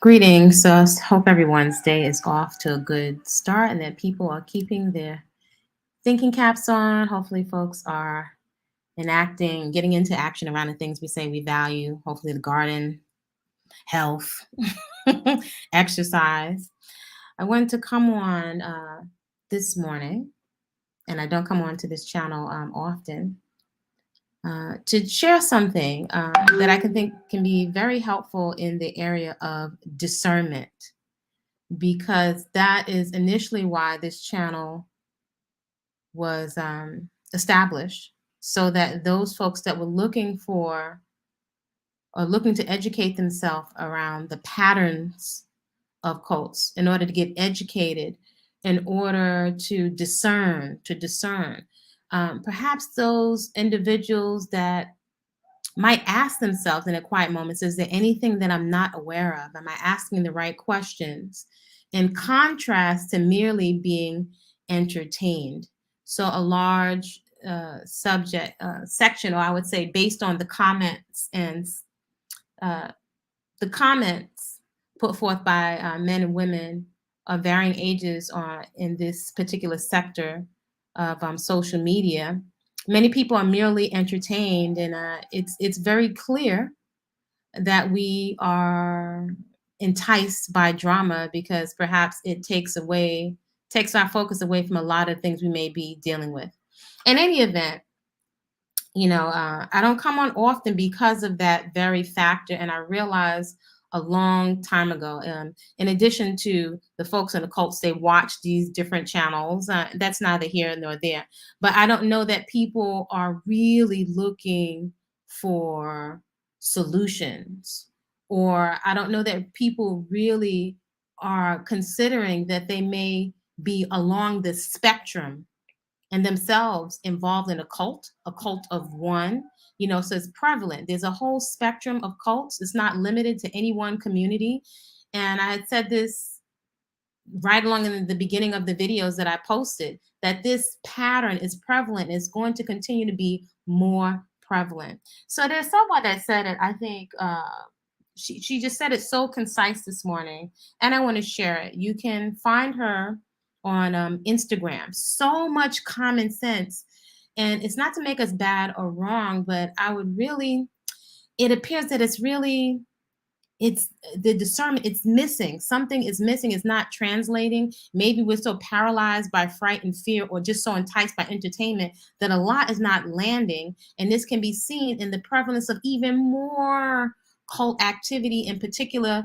Greetings. So I hope everyone's day is off to a good start and that people are keeping their thinking caps on. Hopefully, folks are enacting, getting into action around the things we say we value. Hopefully, the garden, health, exercise. I wanted to come on this morning, and I don't come on to this channel often, to share something that I can think can be very helpful in the area of discernment, because that is initially why this channel was established, so that those folks that were looking for or looking to educate themselves around the patterns of cults in order to get educated, in order to discern, perhaps those individuals that might ask themselves in a quiet moments, is there anything that I'm not aware of? Am I asking the right questions? In contrast to merely being entertained. So a large subject section, or I would say based on the comments and uh, the comments put forth by men and women of varying ages in this particular sector of social media, many people are merely entertained, and it's very clear that we are enticed by drama because perhaps it takes our focus away from a lot of things we may be dealing with. In any event, I don't come on often because of that very factor. And I realized a long time ago, in addition to the folks in the cults, they watch these different channels. That's neither here nor there. But I don't know that people are really looking for solutions, or I don't know that people really are considering that they may be along the spectrum and themselves involved in a cult of one, so it's prevalent. There's a whole spectrum of cults. It's not limited to any one community. And I had said this right along in the beginning of the videos that I posted, that this pattern is prevalent, is going to continue to be more prevalent. So there's someone that said it, I think, she just said it so concise this morning, and I want to share it. You can find her on Instagram. So much common sense, and it's not to make us bad or wrong, but I would really. It appears that it's the discernment. It's missing. Something is missing. It's not translating. Maybe we're so paralyzed by fright and fear, or just so enticed by entertainment, that a lot is not landing. And this can be seen in the prevalence of even more cult activity, in particular,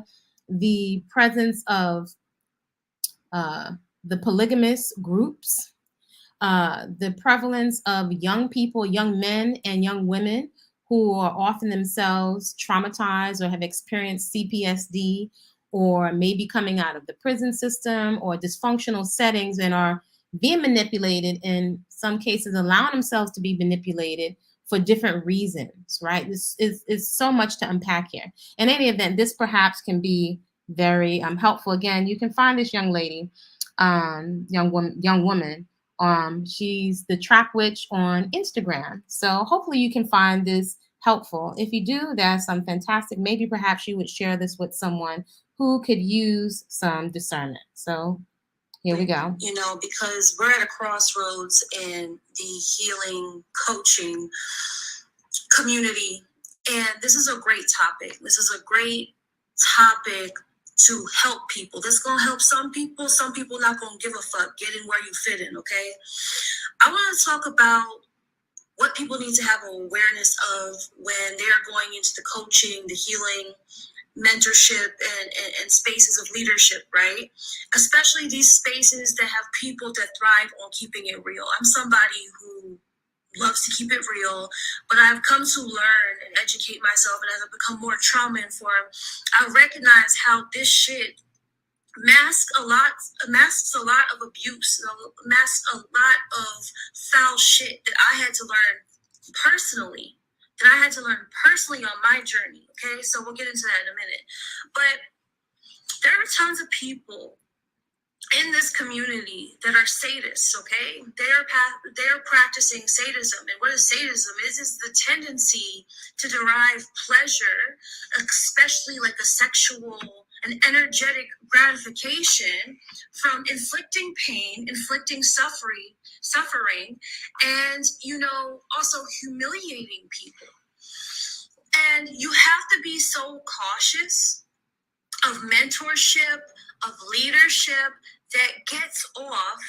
the presence of uh, the polygamous groups, the prevalence of young people, young men and young women who are often themselves traumatized or have experienced CPSD, or maybe coming out of the prison system or dysfunctional settings, and are being manipulated, in some cases allowing themselves to be manipulated for different reasons, right? This is so much to unpack here. In any event, this perhaps can be very helpful. Again, you can find this young lady, young woman. She's the Trap Witch on Instagram. So hopefully you can find this helpful. If you do, that's fantastic. Maybe perhaps you would share this with someone who could use some discernment. So here we go. Because we're at a crossroads in the healing coaching community, and this is a great topic. This is a great topic to help people. This is going to help some people not going to give a fuck. Get in where you fit in, okay? I want to talk about what people need to have awareness of when they're going into the coaching, the healing, mentorship, and spaces of leadership, right? Especially these spaces that have people that thrive on keeping it real. I'm somebody who loves to keep it real, but I've come to learn and educate myself, and as I become more trauma informed, I recognize how this shit masks a lot of abuse, masks a lot of foul shit that I had to learn personally on my journey. Okay, so we'll get into that in a minute. But there are tons of people in this community that are sadists. Okay, they're practicing sadism, and what is sadism? Is the tendency to derive pleasure, especially like a sexual an energetic gratification from inflicting pain, inflicting suffering, and, also humiliating people. And you have to be so cautious of mentorship, of leadership that gets off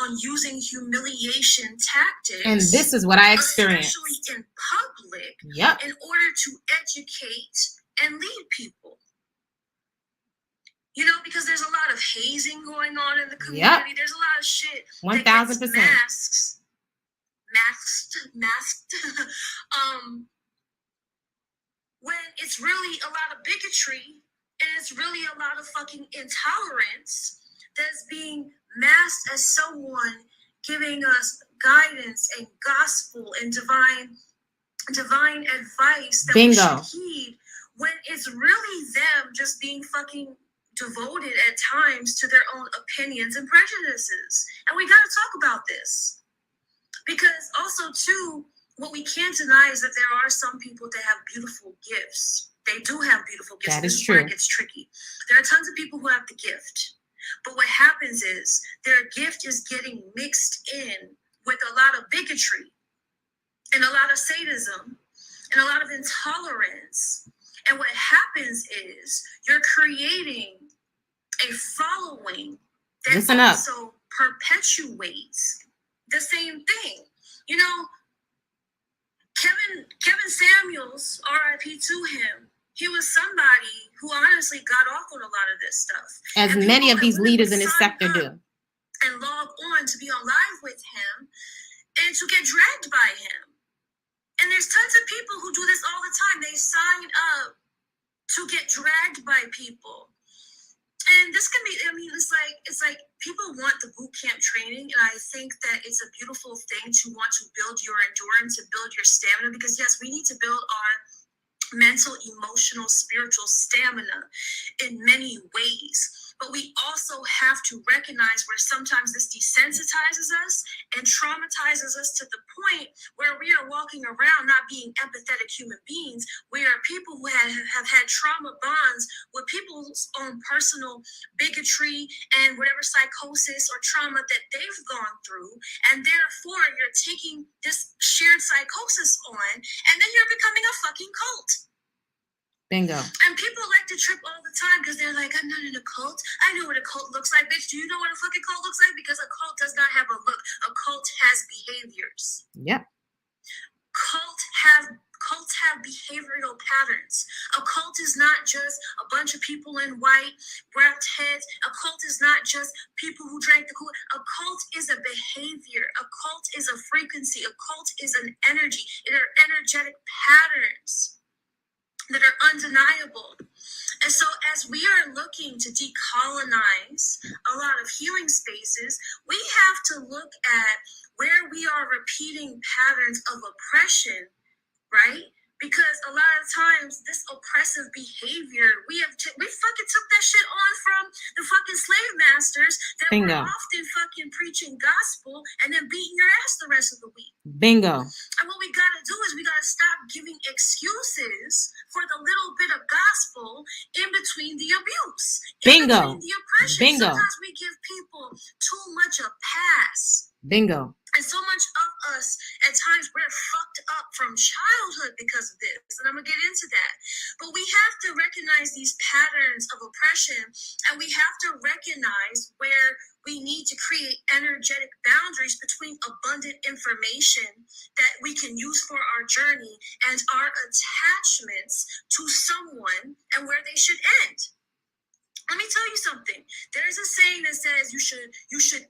on using humiliation tactics. And this is what I experienced. Especially in public, Yep. in order to educate and lead people. Because there's a lot of hazing going on in the community. Yep. There's a lot of shit 1,000%. Masked. When it's really a lot of bigotry and it's really a lot of fucking intolerance that's being masked as someone giving us guidance and gospel and divine advice that we should heed, when it's really them just being fucking devoted at times to their own opinions and prejudices. And we got to talk about this. Because also, too, what we can't deny is that there are some people that have beautiful gifts. They do have beautiful gifts. That is This true. Where it gets tricky. There are tons of people who have the gift. But what happens is their gift is getting mixed in with a lot of bigotry and a lot of sadism and a lot of intolerance. And what happens is you're creating a following that also perpetuates the same thing. Kevin Samuels, R.I.P. to him, he was somebody who honestly got off on a lot of this stuff. As many of these leaders in his sector do. And log on to be on live with him and to get dragged by him. And there's tons of people who do this all the time. They sign up to get dragged by people. And this can be, it's like people want the boot camp training. And I think that it's a beautiful thing to want to build your endurance and build your stamina, because yes, we need to build our mental, emotional, spiritual stamina in many ways. But we also have to recognize where sometimes this desensitizes us and traumatizes us to the point where we are walking around not being empathetic human beings. We are people who have had trauma bonds with people's own personal bigotry and whatever psychosis or trauma that they've gone through. And therefore, you're taking this shared psychosis on, and then you're becoming a fucking cult. Bingo. And people like to trip all the time because they're like, I'm not in a cult. I know what a cult looks like. Bitch, do you know what a fucking cult looks like? Because a cult does not have a look. A cult has behaviors. Yep. Cults have behavioral patterns. A cult is not just a bunch of people in white, wrapped heads. A cult is not just people who drank the Kool-Aid. A cult is a behavior. A cult is a frequency. A cult is an energy. It are energetic patterns that are undeniable. And so as we are looking to decolonize a lot of healing spaces, we have to look at where we are repeating patterns of oppression, right? Because a lot of times this oppressive behavior, we fucking took that shit on from the fucking slave masters that Bingo. were often fucking preaching gospel and then beating your ass the rest of the week. Bingo. And what we gotta do is we gotta stop giving excuses for the little bit of gospel in between the abuse. Bingo. In between the oppression. Bingo. Sometimes we give people too much a pass. Bingo. And so much of us, at times, we're fucked up from childhood because of this. And I'm going to get into that. But we have to recognize these patterns of oppression, and we have to recognize where we need to create energetic boundaries between abundant information that we can use for our journey and our attachments to someone and where they should end. Let me tell you something. There's a saying that says you should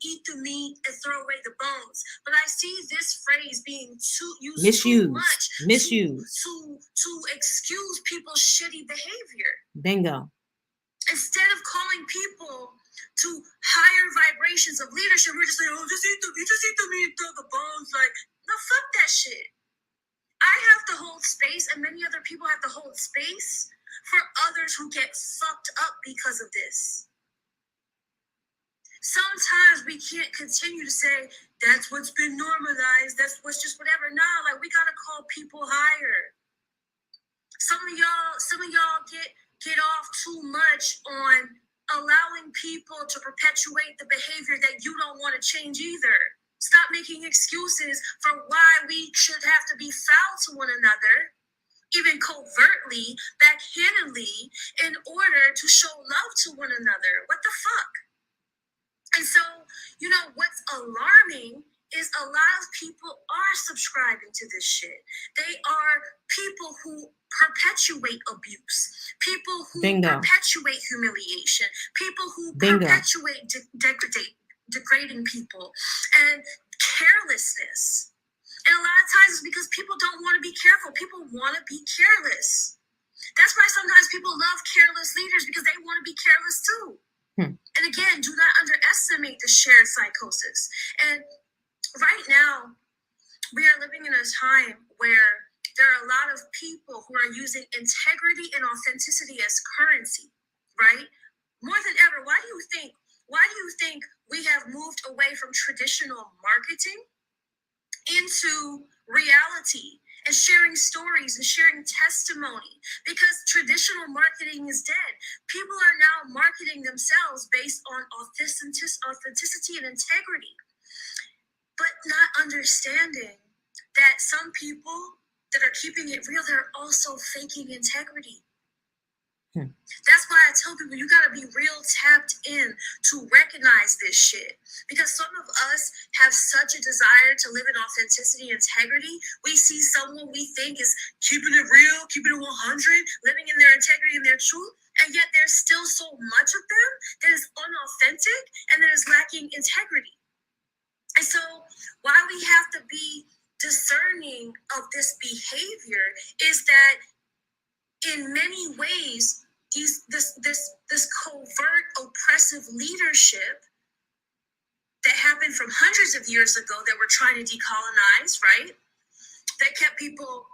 eat the meat and throw away the bones. But I see this phrase being used too much to excuse people's shitty behavior. Bingo. Instead of calling people to higher vibrations of leadership, we're just like, just eat the meat and throw the bones. Like, no, fuck that shit. I have to hold space, and many other people have to hold space for others who get fucked up because of this. Sometimes we can't continue to say, that's what's been normalized, that's what's just whatever. Nah, like, we gotta call people higher. Some of y'all get get off too much on allowing people to perpetuate the behavior that you don't want to change either. Stop making excuses for why we should have to be foul to one another, even covertly, backhandedly, in order to show love to one another. What the fuck? And so, you know, what's alarming is a lot of people are subscribing to this shit. They are people who perpetuate abuse, people who perpetuate humiliation, people who perpetuate degrading people and carelessness. And a lot of times it's because people don't want to be careful. People want to be careless. That's why sometimes people love careless leaders, because they want to be careless too. And again, do not underestimate the shared psychosis. And right now, we are living in a time where there are a lot of people who are using integrity and authenticity as currency, right? More than ever, why do you think we have moved away from traditional marketing into reality and sharing stories and sharing testimony? Because traditional marketing is dead. People are now marketing themselves based on authenticity and integrity, but not understanding that some people that are keeping it real, they're also faking integrity. That's why I tell people, you gotta be real tapped in to recognize this shit. Because some of us have such a desire to live in authenticity and integrity. We see someone we think is keeping it real, keeping it 100, living in their integrity and their truth, and yet there's still so much of them that is unauthentic and that is lacking integrity. And so why we have to be discerning of this behavior is that in many ways, this covert oppressive leadership that happened from hundreds of years ago that we're trying to decolonize, right? That kept people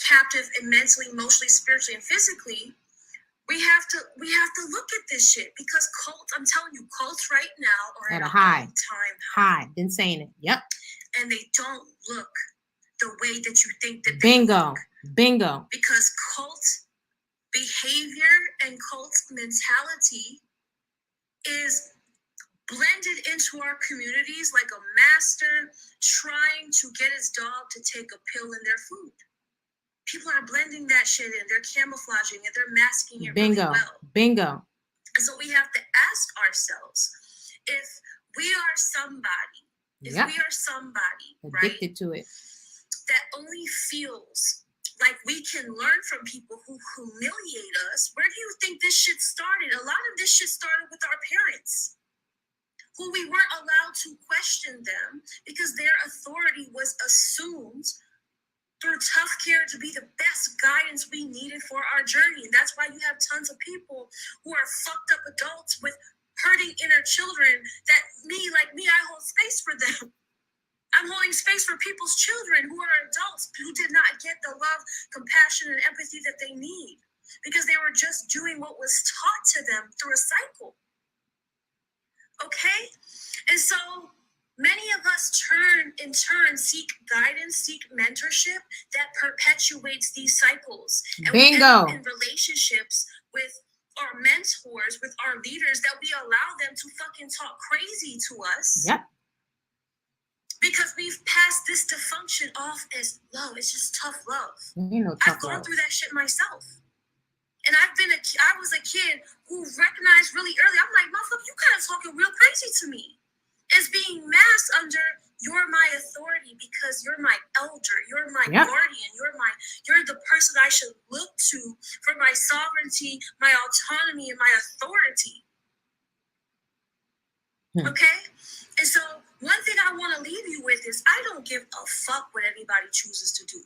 captive and mentally, emotionally, spiritually, and physically. We have to look at this shit, because cults, I'm telling you, cults right now are at a high. Been saying it. Yep. And they don't look the way that you think that they look. Bingo. Because cult behavior and cult mentality is blended into our communities like a master trying to get his dog to take a pill in their food. People are blending that shit in. They're camouflaging it. They're masking it really well. Bingo. And so we have to ask ourselves, if we are somebody, addicted to it, that only feels like we can learn from people who humiliate us, where do you think this shit started? A lot of this shit started with our parents, who we weren't allowed to question them because their authority was assumed through tough care to be the best guidance we needed for our journey. And that's why you have tons of people who are fucked up adults with hurting inner children that I hold space for them. I'm holding space for people's children who are adults who did not get the love, compassion, and empathy that they need because they were just doing what was taught to them through a cycle. Okay? And so many of us in turn, seek guidance, seek mentorship that perpetuates these cycles. And we end up in relationships with our mentors, with our leaders, that we allow them to fucking talk crazy to us. Yep. Because we've passed this to function off as love. It's just tough love. I've gone through that shit myself. And I was a kid who recognized really early, I'm like, motherfucker, you kind of talking real crazy to me. It's being masked under, you're my authority because you're my elder, you're my guardian, you're the person I should look to for my sovereignty, my autonomy, and my authority. Okay? And so one thing I want to leave you with is I don't give a fuck what everybody chooses to do.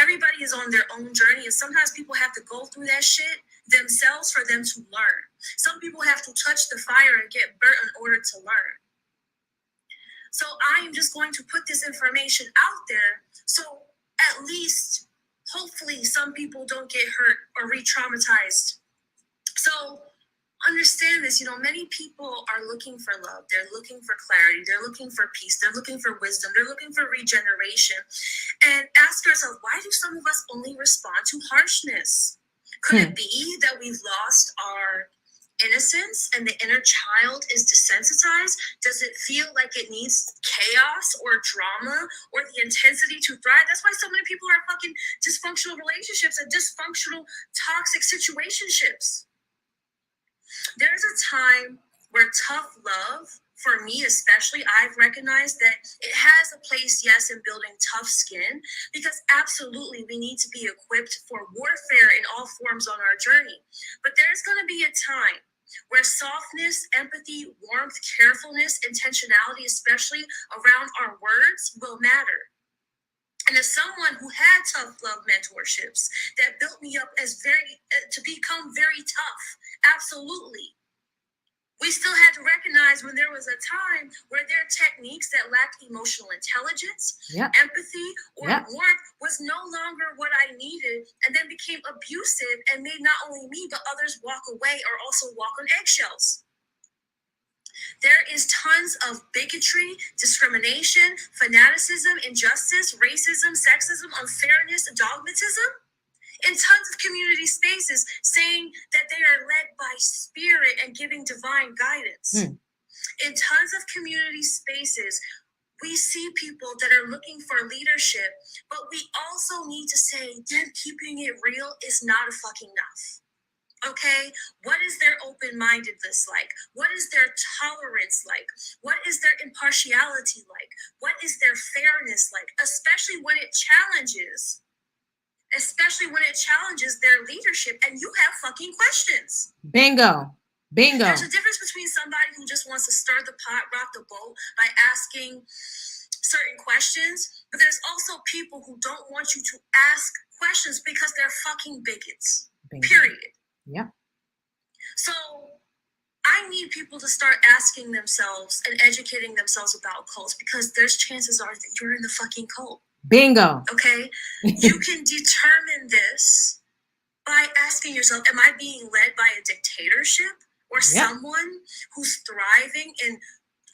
Everybody is on their own journey, and sometimes people have to go through that shit themselves for them to learn. Some people have to touch the fire and get burnt in order to learn. So I am just going to put this information out there so at least, hopefully, some people don't get hurt or re-traumatized. So understand this, many people are looking for love. They're looking for clarity. They're looking for peace. They're looking for wisdom. They're looking for regeneration. And ask yourself, why do some of us only respond to harshness? Could it be that we've lost our innocence and the inner child is desensitized? Does it feel like it needs chaos or drama or the intensity to thrive? That's why so many people are fucking dysfunctional relationships and dysfunctional toxic situationships. There's a time where tough love, for me especially, I've recognized that it has a place, yes, in building tough skin, because absolutely we need to be equipped for warfare in all forms on our journey. But there's going to be a time where softness, empathy, warmth, carefulness, intentionality, especially around our words, will matter. And as someone who had tough love mentorships that built me up as to become very tough, absolutely. We still had to recognize when there was a time where there are techniques that lacked emotional intelligence, empathy, or warmth was no longer what I needed, and then became abusive and made not only me, but others walk away or also walk on eggshells. There is tons of bigotry, discrimination, fanaticism, injustice, racism, sexism, unfairness, dogmatism in tons of community spaces, saying that they are led by spirit and giving divine guidance. In tons of community spaces, we see people that are looking for leadership, but we also need to say them keeping it real is not fucking enough. Okay, what is their open-mindedness like? What is their tolerance like? What is their impartiality like? What is their fairness like? Especially when it challenges their leadership and you have fucking questions. Bingo. There's a difference between somebody who just wants to stir the pot, rock the boat by asking certain questions, but there's also people who don't want you to ask questions because they're fucking bigots. Period. Yeah. So I need people to start asking themselves and educating themselves about cults, because there's chances are that you're in the fucking cult. Bingo. Okay? You can determine this by asking yourself, am I being led by a dictatorship or someone who's thriving in,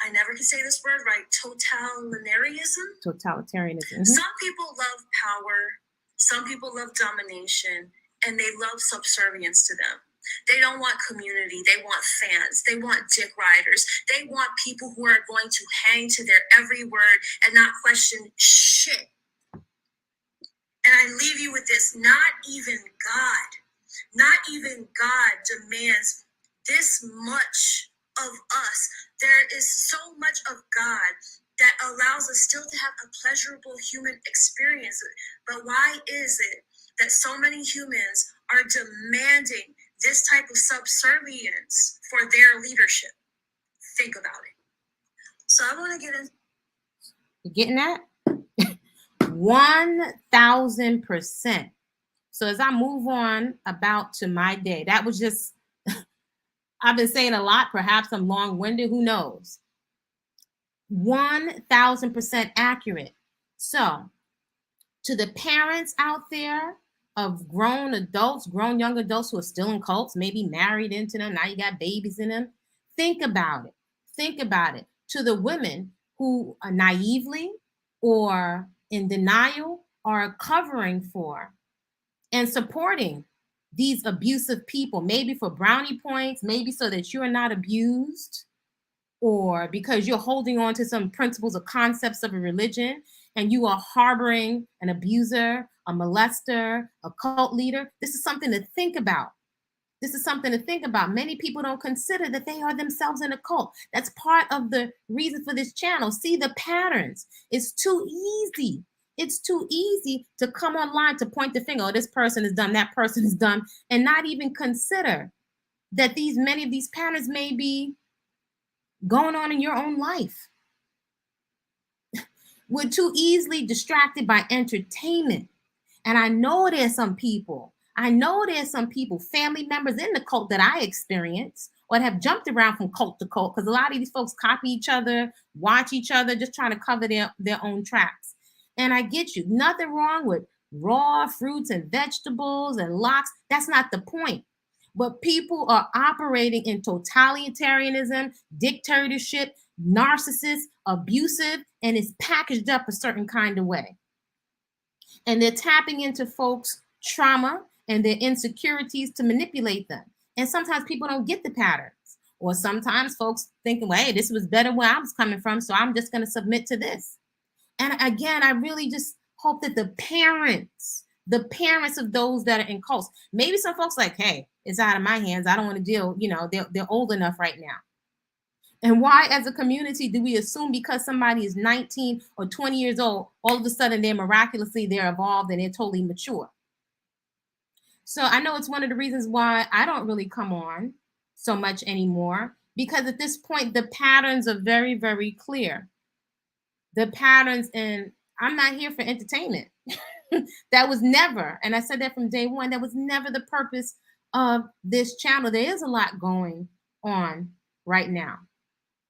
I never can say this word right, totalitarianism? Totalitarianism. Some people love power, some people love domination, and they love subservience to them. They don't want community. They want fans. They want dick riders. They want people who are going to hang to their every word and not question shit. And I leave you with this. Not even God demands this much of us. There is so much of God that allows us still to have a pleasurable human experience. But why is it that so many humans are demanding this type of subservience for their leadership? Think about it. So I want to get in. You getting that? 1000%. So as I move on about to my day, that was just, I've been saying a lot. Perhaps I'm long-winded. Who knows? 1000% accurate. So to the parents out there of grown young adults who are still in cults, maybe married into them, now you got babies in them. Think about it. To the women who are naively or in denial are covering for and supporting these abusive people, maybe for brownie points, maybe so that you're not abused, or because you're holding on to some principles or concepts of a religion and you are harboring an abuser, a molester, a cult leader. This is something to think about. Many people don't consider that they are themselves in a cult. That's part of the reason for this channel. See the patterns. It's too easy. To come online to point the finger. Oh, this person is dumb, that person is dumb, and not even consider that many of these patterns may be going on in your own life. We're too easily distracted by entertainment. And I know there's some people, family members in the cult that I experience or have jumped around from cult to cult, because a lot of these folks copy each other, watch each other, just trying to cover their own tracks. And I get you. Nothing wrong with raw fruits and vegetables and lox. That's not the point. But people are operating in totalitarianism, dictatorship, narcissist, abusive, and it's packaged up a certain kind of way. And they're tapping into folks' trauma and their insecurities to manipulate them. And sometimes people don't get the patterns. Or sometimes folks thinking, well, hey, this was better where I was coming from, so I'm just going to submit to this. And again, I really just hope that the parents of those that are in cults, maybe some folks like, hey, it's out of my hands. I don't want to deal, they're old enough right now. And why, as a community, do we assume because somebody is 19 or 20 years old, all of a sudden they're evolved and they're totally mature? So I know it's one of the reasons why I don't really come on so much anymore, because at this point, the patterns are very, very clear. The patterns, and I'm not here for entertainment. That was never, and I said that from day one, that was never the purpose of this channel. There is a lot going on right now,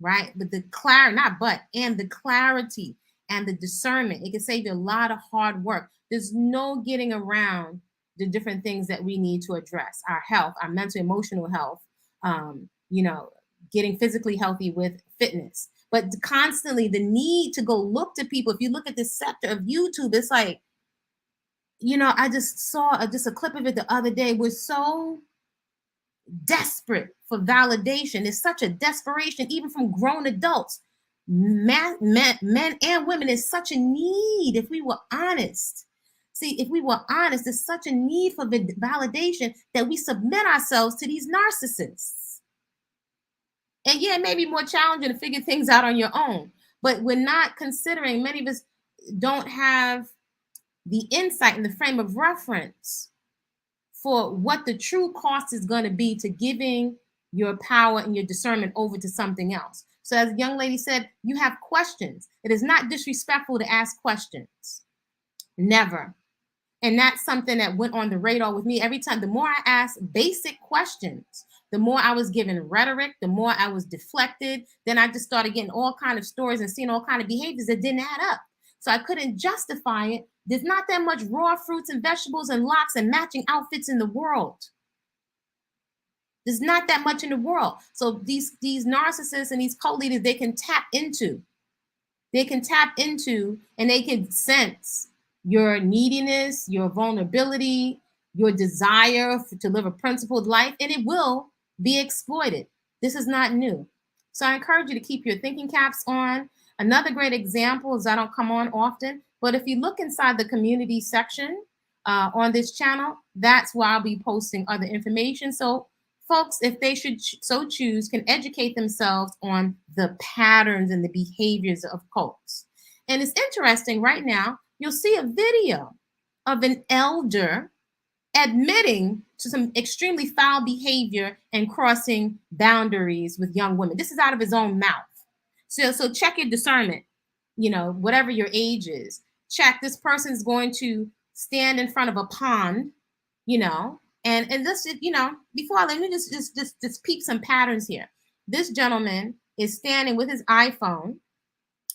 right? But the clarity, and the clarity and the discernment, it can save you a lot of hard work. There's no getting around the different things that we need to address: our health, our mental, emotional health, getting physically healthy with fitness. But constantly the need to go look to people. If you look at this sector of YouTube, it's like, I just saw a clip of it the other day. We're so desperate for validation. It's such a desperation, even from grown adults, men and women. Is such a need. If we were honest, there's such a need for validation that we submit ourselves to these narcissists. And yeah, it may be more challenging to figure things out on your own, but we're not considering, many of us don't have the insight and the frame of reference for what the true cost is going to be to giving your power and your discernment over to something else. So as the young lady said, you have questions. It is not disrespectful to ask questions. Never. And that's something that went on the radar with me. Every time, the more I asked basic questions, the more I was given rhetoric, the more I was deflected. Then I just started getting all kind of stories and seeing all kind of behaviors that didn't add up. So I couldn't justify it. There's not that much raw fruits and vegetables and locks and matching outfits in the world. There's not that much in the world. So these narcissists and these cult leaders, they can tap into, and they can sense your neediness, your vulnerability, your desire to live a principled life, and it will be exploited. This is not new. So I encourage you to keep your thinking caps on. Another great example is, I don't come on often, but if you look inside the community section on this channel, that's where I'll be posting other information. So folks, if they should so choose, can educate themselves on the patterns and the behaviors of cults. And it's interesting, right now, you'll see a video of an elder admitting to some extremely foul behavior and crossing boundaries with young women. This is out of his own mouth. So check your discernment, whatever your age is. Check, this person's going to stand in front of a pond, and this, before let me just peep some patterns here. This gentleman is standing with his iPhone,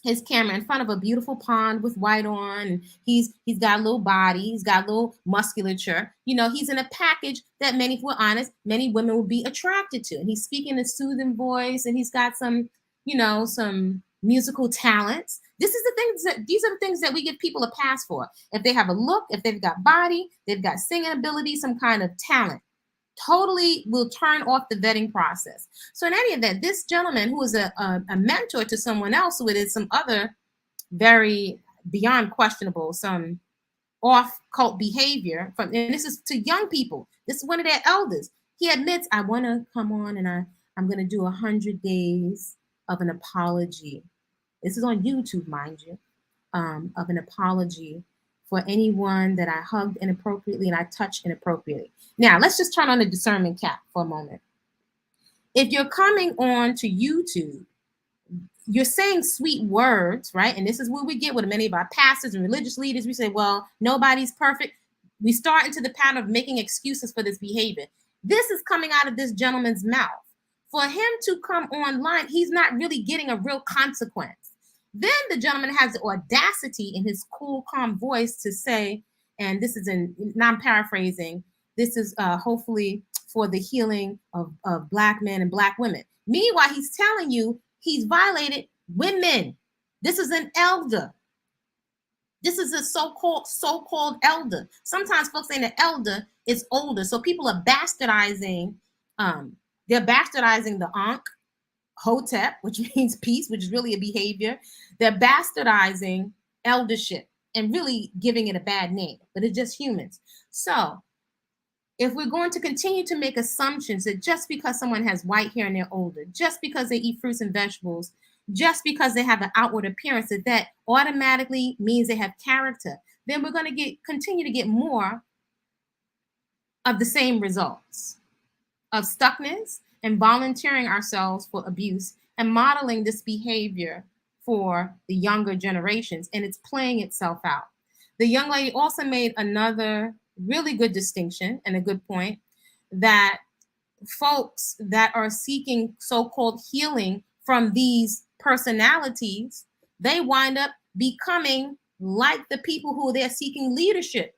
his camera, in front of a beautiful pond with white on, and he's got a little body, he's got a little musculature. He's in a package that if we're honest, many women would be attracted to. And he's speaking a soothing voice, and he's got some, some musical talents. These are the things that we give people a pass for. If they have a look, if they've got body, they've got singing ability, some kind of talent, totally will turn off the vetting process. So in any event, this gentleman, who is a mentor to someone else with some other very beyond questionable, some off cult behavior, and this is to young people. This is one of their elders. He admits, I want to come on and I'm going to do 100 days of an apology. This is on YouTube, mind you, of an apology for anyone that I hugged inappropriately and I touched inappropriately. Now, let's just turn on the discernment cap for a moment. If you're coming on to YouTube, you're saying sweet words, right? And this is what we get with many of our pastors and religious leaders. We say, well, nobody's perfect. We start into the pattern of making excuses for this behavior. This is coming out of this gentleman's mouth. For him to come online, he's not really getting a real consequence. Then the gentleman has the audacity in his cool, calm voice to say, and this is I'm paraphrasing, this is hopefully for the healing of Black men and Black women. Meanwhile, he's telling you he's violated women. This is an elder. This is a so-called elder. Sometimes folks saying the elder is older. So people are bastardizing, they're bastardizing the Ankh, Hotep, which means peace, which is really a behavior. They're bastardizing eldership and really giving it a bad name, but it's just humans. So if we're going to continue to make assumptions that just because someone has white hair and they're older, just because they eat fruits and vegetables, just because they have an outward appearance, that automatically means they have character, then we're going to continue to get more of the same results of stuckness and volunteering ourselves for abuse and modeling this behavior for the younger generations, and it's playing itself out. The young lady also made another really good distinction and a good point, that folks that are seeking so-called healing from these personalities, they wind up becoming like the people who they're seeking leadership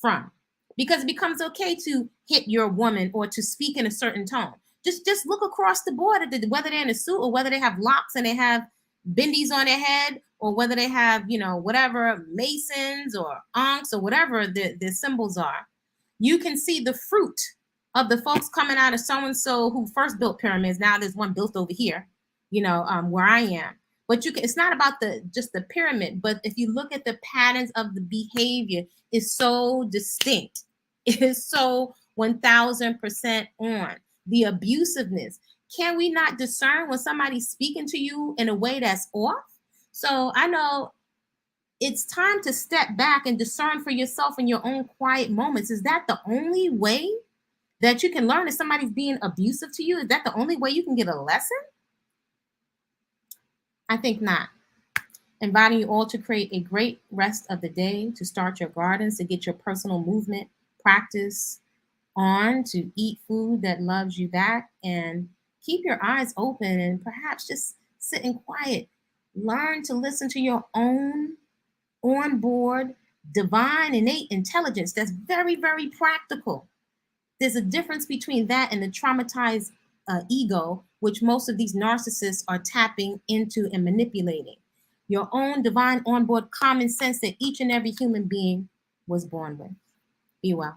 from, because it becomes okay to hit your woman or to speak in a certain tone. Just look across the board at whether they're in a suit or whether they have locks and they have bendies on their head, or whether they have, whatever masons or ankhs or whatever the symbols are. You can see the fruit of the folks coming out of so-and-so who first built pyramids. Now there's one built over here, where I am. But it's not about just the pyramid, but if you look at the patterns of the behavior, it's so distinct. It is so 1000% on. The abusiveness. Can we not discern when somebody's speaking to you in a way that's off? So I know it's time to step back and discern for yourself in your own quiet moments. Is that the only way that you can learn if somebody's being abusive to you? Is that the only way you can get a lesson? I think not. Inviting you all to create a great rest of the day, to start your gardens, to get your personal movement practice on, to eat food that loves you back, and keep your eyes open and perhaps just sit in quiet. Learn to listen to your own onboard divine innate intelligence that's very, very practical. There's a difference between that and the traumatized ego, which most of these narcissists are tapping into and manipulating. Your own divine onboard common sense that each and every human being was born with. Be well.